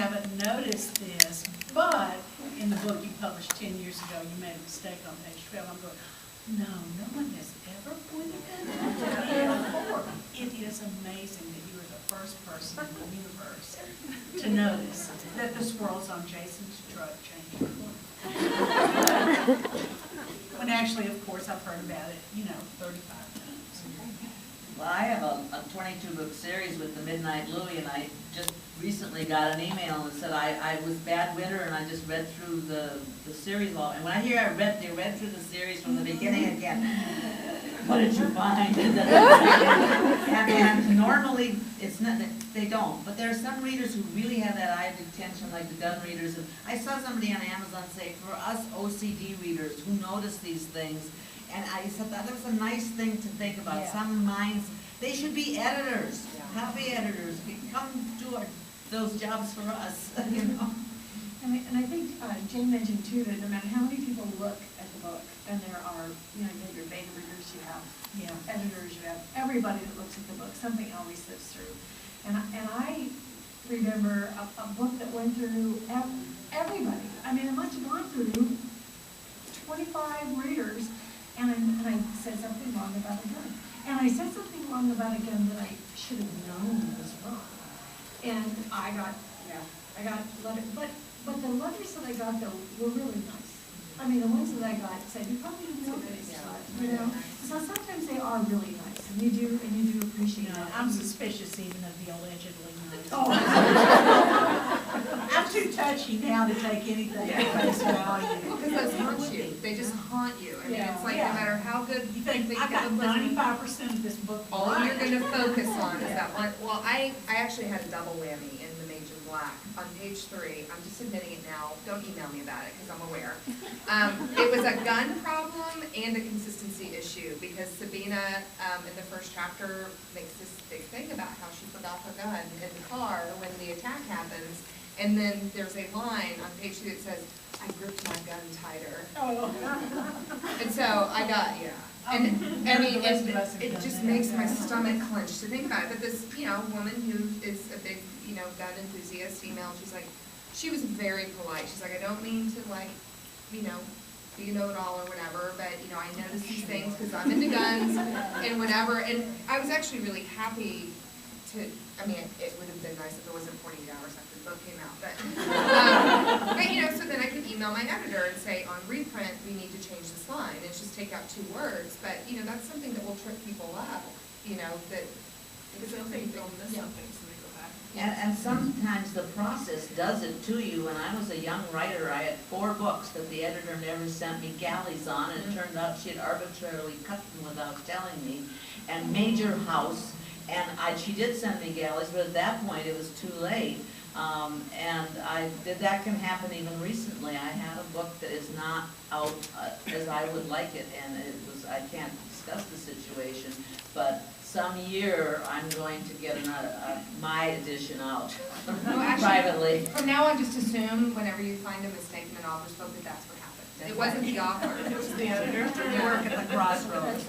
haven't noticed this, but in the book you published 10 years ago, you made a mistake on page 12. I'm going, no one has ever pointed that out before. It is amazing that you are the first person in the universe to notice that the swirls on Jason's truck changed. When actually, of course, I've heard about it, 35 times. Well, I have a 22-book series with the Midnight Louie, and I just recently got an email that said I was bad winter and I just read through the series all. And when I hear they read through the series from the beginning again, what did you find? and normally it's not, they don't, but there are some readers who really have that eye of detention, like the gun readers. And I saw somebody on Amazon say, for us OCD readers who notice these things, and I said that was a nice thing to think about. Yeah. Some minds, they should be editors, copy editors. Come do those jobs for us, And I think Jane mentioned too that no matter how many people look at the book, and there are, you have your beta readers, you have editors, you have everybody that looks at the book, something always slips through. And I remember a book that went through everybody. I mean, it must have gone through 25 readers, and I said something wrong about a gun. And I said something wrong about a gun that I should have known was wrong. And I got letters, but the letters that I got though were really nice. I mean, the ones that I got said, you probably didn't know this, So sometimes they are really nice, and you do appreciate that. I'm suspicious even of the allegedly nice. Oh. I'm too touchy now to take anything at face value. Because those haunt you. They just haunt you. I mean, it's like no matter how good You think I got 95% of this book all right. you're going to focus on is that one. Well, I actually had a double whammy in the Mage in Black. On page 3, I'm just admitting it now. Don't email me about it because I'm aware. It was a gun problem and a consistency issue because Sabina in the first chapter makes this big thing about how she forgot her gun in the car when the attack happens. And then there's a line on page 2 that says, I gripped my gun tighter. Oh. And so I got, And I mean, it just makes my stomach clench to think about it. But this, woman who is a big, gun enthusiast emailed, she was very polite. She's like, I don't mean to be a know-it-all or whatever, but, I notice these things because I'm into guns and whatever. And I was actually really happy to, it would have been nice if it wasn't 48 hours after the book came out, but so then I could email my editor and say, on reprint, we need to change this line, and just take out 2 words, but, that's something that will trip people up, that because they'll think they'll miss something, so they go back. And sometimes the process does it to you. When I was a young writer, I had 4 books that the editor never sent me galleys on, and it turned out she had arbitrarily cut them without telling me, and Major House. And she did send me galleys, but at that point it was too late. That can happen even recently. I had a book that is not out as I would like it, and I can't discuss the situation, but some year I'm going to get my edition out privately. From now on, just assume whenever you find a mistake in an author's book that that's what happened. It wasn't the author. It was the editor. They work at the crossroads.